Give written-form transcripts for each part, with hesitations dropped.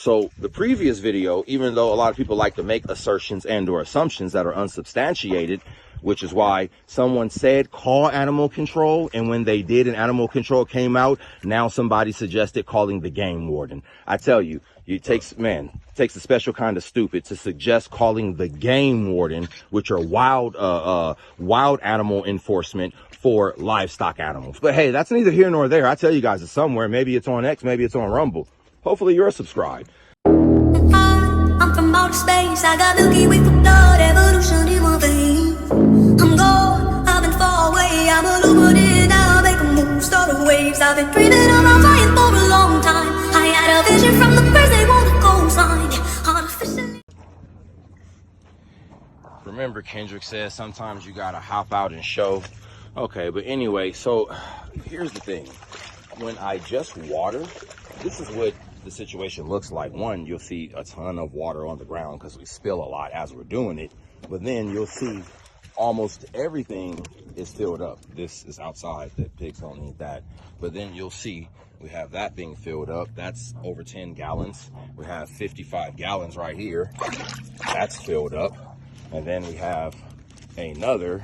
So the previous video, even though a lot of people like to make assertions and or assumptions that are unsubstantiated, which is why someone said call animal control, and when they did and animal control came out, now somebody suggested calling the game warden. I tell you, it takes a special kind of stupid to suggest calling the game warden, which are wild animal enforcement for livestock animals. But hey, that's neither here nor there. I tell you guys, it's somewhere. Maybe it's on X, maybe it's on Rumble. Hopefully you're subscribed. I'm from outer space. I got Milky Way for blood, evolution in my veins. I'm gone, I've been far away. I'm illuminated now, make a move, start the waves. I've been breathing around fire for a long time. I had a vision from the birds, they want a gold sign. Artificially. Remember, Kendrick says sometimes you gotta hop out and show. Okay, but anyway, so here's the thing. When I just water, this is what the situation looks like. One, you'll see a ton of water on the ground because we spill a lot as we're doing it, but then you'll see almost everything is filled up. This is outside, the pigs don't need that. But then you'll see we have that being filled up. That's over 10 gallons. We have 55 gallons right here. That's filled up. And then we have another.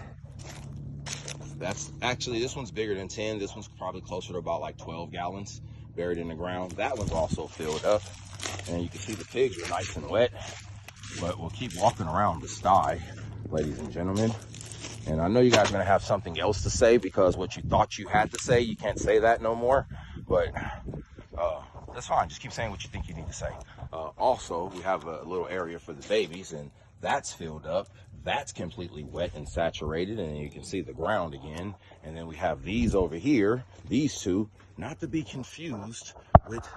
That's actually, this one's bigger than 10. This one's probably closer to about like 12 gallons buried in the ground. That one's also filled up. And you can see the pigs are nice and wet, but we'll keep walking around the sty, ladies and gentlemen. And I know you guys are gonna have something else to say because what you thought you had to say, you can't say that no more, but that's fine. Just keep saying what you think you need to say. Also, we have a little area for the babies, and that's filled up. That's completely wet and saturated, and you can see the ground again. And then we have these over here, these two, not to be confused with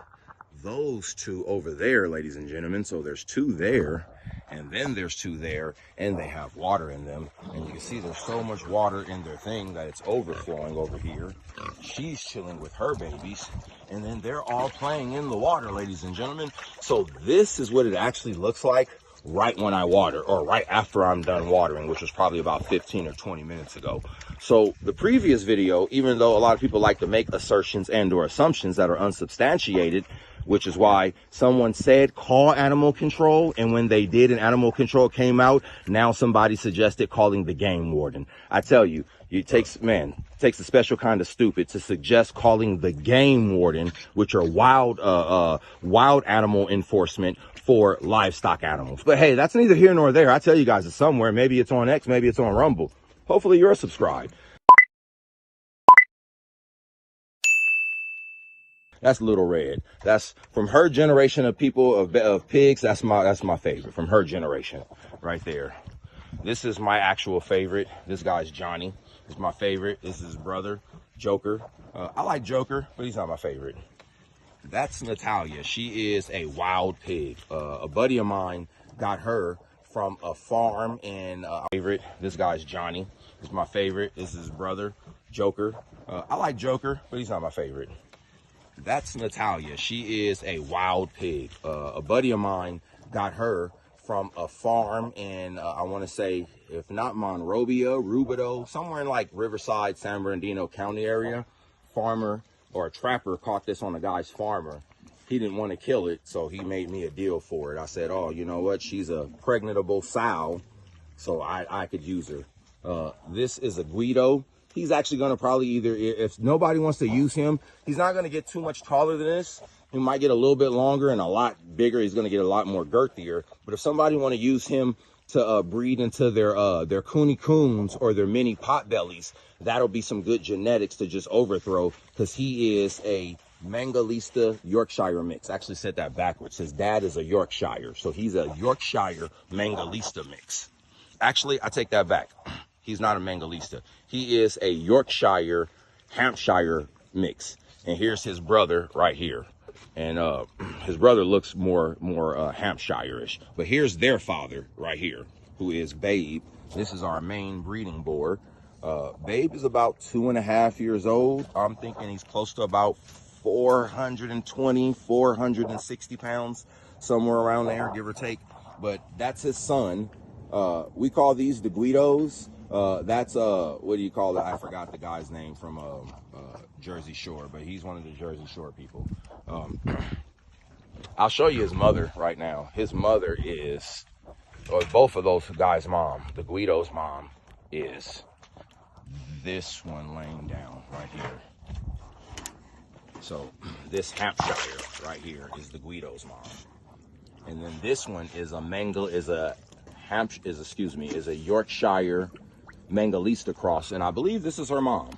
those two over there, ladies and gentlemen. So there's two there, and then there's two there, and they have water in them. And you can see there's so much water in their thing that it's overflowing over here. She's chilling with her babies, and then they're all playing in the water, ladies and gentlemen. So this is what it actually looks like right when I water, or right after I'm done watering, which was probably about 15 or 20 minutes ago. So the previous video, even though a lot of people like to make assertions and or assumptions that are unsubstantiated, which is why someone said call animal control, and when they did and animal control came out, now somebody suggested calling the game warden. I tell you, it takes a special kind of stupid to suggest calling the game warden, which are wild animal enforcement for livestock animals. But hey, that's neither here nor there. I tell you guys, it's somewhere. Maybe it's on X, maybe it's on Rumble. Hopefully you're subscribed. That's Little Red. That's from her generation of people, of pigs. That's my favorite from her generation right there. This is my actual favorite. This guy's Johnny. This is my favorite. This is his brother, Joker. I like Joker, but he's not my favorite. That's Natalia. She is a wild pig. A buddy of mine got her from a farm in favorite. This guy's Johnny. This is my favorite. This is his brother, Joker. I like Joker, but he's not my favorite. That's Natalia. She is a wild pig. A buddy of mine got her from a farm in, I want to say, if not Monrovia, Rubidoux, somewhere in like Riverside, San Bernardino County area. Farmer or a trapper caught this on a guy's farmer. He didn't want to kill it, so he made me a deal for it. I said, oh, you know what? She's a pregnantable sow, so I could use her. This is a Guido. He's actually going to probably either, if nobody wants to use him, he's not going to get too much taller than this. He might get a little bit longer and a lot bigger. He's going to get a lot more girthier. But if somebody want to use him to breed into their Cooney Coons or their mini potbellies, that'll be some good genetics to just overthrow, because he is a Mangalista Yorkshire mix. I actually said that backwards. His dad is a Yorkshire, so he's a Yorkshire Mangalista mix. Actually, I take that back. He's not a Mangalista. He is a Yorkshire Hampshire mix. And here's his brother right here. And his brother looks more Hampshire-ish. But here's their father right here, who is Babe. This is our main breeding board. Babe is about 2.5 years old. I'm thinking he's close to about 420, 460 pounds, somewhere around there, give or take. But that's his son. We call these the Guidos. That's what do you call it? I forgot the guy's name from Jersey Shore, but he's one of the Jersey Shore people. I'll show you his mother right now. His mother is, or both of those guys' mom, the Guido's mom, is this one laying down right here. So this Hampshire right here is the Guido's mom. And then this one is a Yorkshire Mangalista cross, and I believe this is her mom.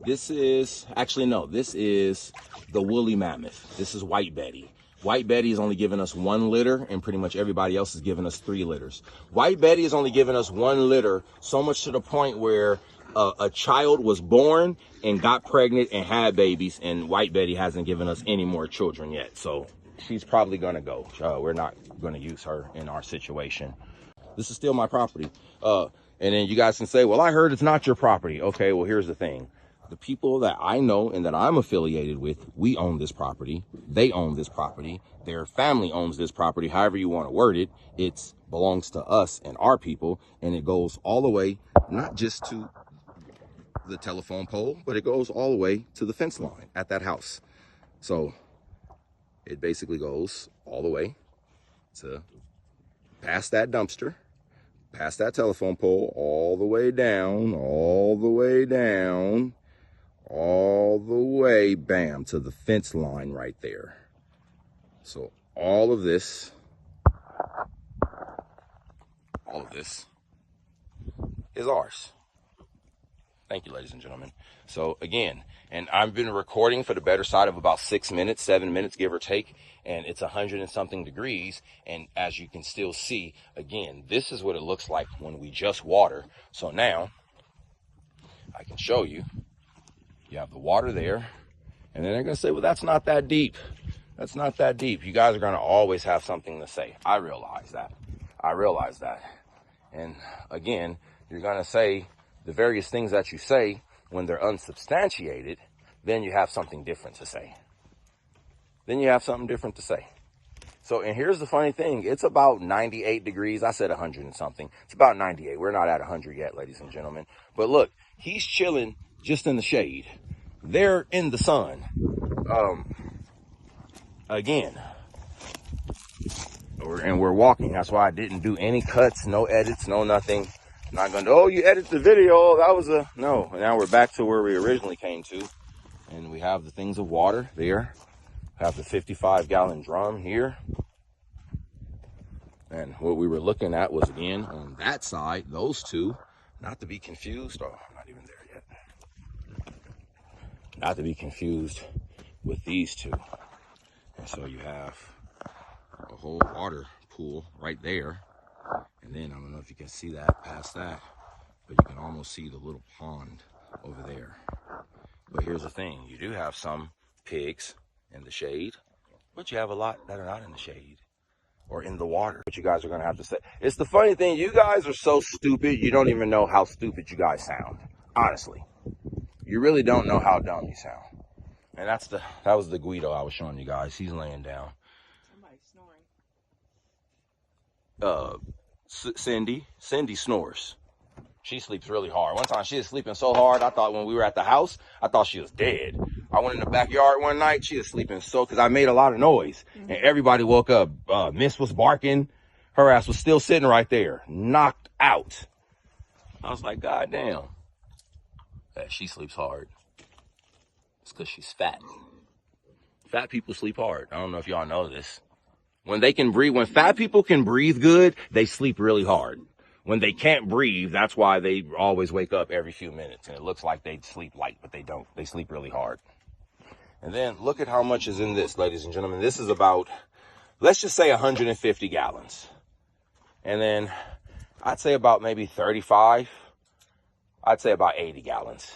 This is, actually no, this is the woolly mammoth. This is White Betty. White Betty is only giving us 1 litter, and pretty much everybody else is giving us 3 litters. White Betty is only giving us 1 litter, so much to the point where a child was born and got pregnant and had babies, and White Betty hasn't given us any more children yet. So she's probably gonna go. We're not gonna use her in our situation. This is still my property. And then you guys can say, well, I heard it's not your property. Okay, well, here's the thing. The people that I know and that I'm affiliated with, we own this property. They own this property. Their family owns this property. However you want to word it, it belongs to us and our people. And it goes all the way, not just to the telephone pole, but it goes all the way to the fence line at that house. So it basically goes all the way to past that dumpster, past that telephone pole, all the way down, all the way down, all the way, bam, to the fence line right there. So all of this is ours. Thank you, ladies and gentlemen. So again, and I've been recording for the better side of about 6 minutes, 7 minutes, give or take, and it's 100 and something degrees. And as you can still see, again, this is what it looks like when we just water. So now I can show you. You have the water there, and then they're going to say, well, that's not that deep. That's not that deep. You guys are going to always have something to say. I realize that. I realize that. And again, you're going to say the various things that you say when they're unsubstantiated, then you have something different to say. Then you have something different to say. So, and here's the funny thing. It's about 98 degrees. I said 100 and something. It's about 98. We're not at 100 yet, ladies and gentlemen. But look, he's chilling just in the shade. They're in the sun. Again, we're walking. That's why I didn't do any cuts, no edits, no nothing. I'm not going to, oh, you edit the video. That was no. Now we're back to where we originally came to. And we have the things of water there. Have the 55-gallon drum here. And what we were looking at was, again, on that side, those two, not to be confused. Oh, I'm not even there yet. Not to be confused with these two. And so you have a whole water pool right there. And then, I don't know if you can see that past that, but you can almost see the little pond over there. But here's the thing. You do have some pigs in the shade, but you have a lot that are not in the shade or in the water. But you guys are going to have to say. It's the funny thing. You guys are so stupid. You don't even know how stupid you guys sound. Honestly. You really don't know how dumb you sound. And that was the Guido I was showing you guys. He's laying down. Somebody's snoring. Cindy snores. She sleeps really hard. One time she was sleeping so hard, I thought when we were at the house, I thought she was dead. I went in the backyard one night, she was sleeping because I made a lot of noise. And everybody woke up. Miss was barking. Her ass was still sitting right there, knocked out. I was like, God damn. Yeah, she sleeps hard. It's because she's fat. Fat people sleep hard. I don't know if y'all know this. When fat people can breathe good, they sleep really hard. When they can't breathe, that's why they always wake up every few minutes. And it looks like they sleep light, but they don't. They sleep really hard. And then look at how much is in this, ladies and gentlemen. This is about, let's just say 150 gallons. And then I'd say about maybe 35. I'd say about 80 gallons.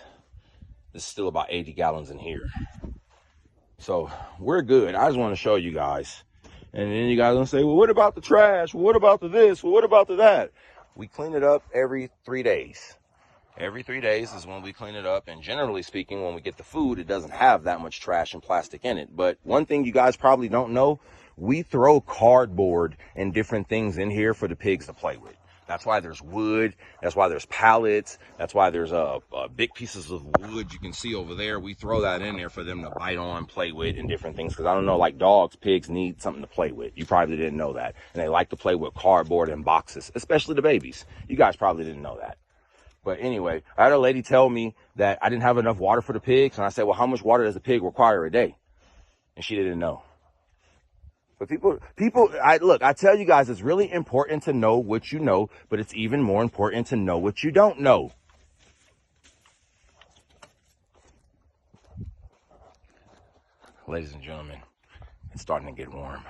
There's still about 80 gallons in here. So we're good. I just want to show you guys. And then you guys are going to say, well, what about the trash? Well, what about the this? Well, what about the that? We clean it up every 3 days. Every 3 days is when we clean it up. And generally speaking, when we get the food, it doesn't have that much trash and plastic in it. But one thing you guys probably don't know, we throw cardboard and different things in here for the pigs to play with. That's why there's wood. That's why there's pallets. That's why there's big pieces of wood you can see over there. We throw that in there for them to bite on, play with, and different things. Because I don't know, like dogs, pigs need something to play with. You probably didn't know that. And they like to play with cardboard and boxes, especially the babies. You guys probably didn't know that. But anyway, I had a lady tell me that I didn't have enough water for the pigs. And I said, well, how much water does a pig require a day? And she didn't know. But I tell you guys, it's really important to know what you know, but it's even more important to know what you don't know. Ladies and gentlemen, it's starting to get warm.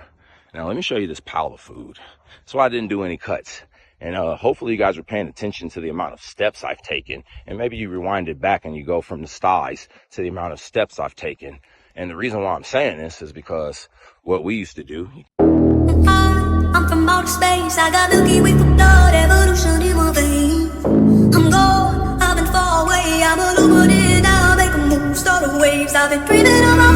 Now, let me show you this pile of food. That's why I didn't do any cuts. And hopefully you guys are paying attention to the amount of steps I've taken. And maybe you rewind it back and you go from the thighs to the amount of steps I've taken. And the reason why I'm saying this is because what we used to do. I'm from outer space, I got Milky Way for blood, evolution in my veins. I'm gone, I've been far away, I'm illuminated, I'll make a move, start the waves, I've been breathing around.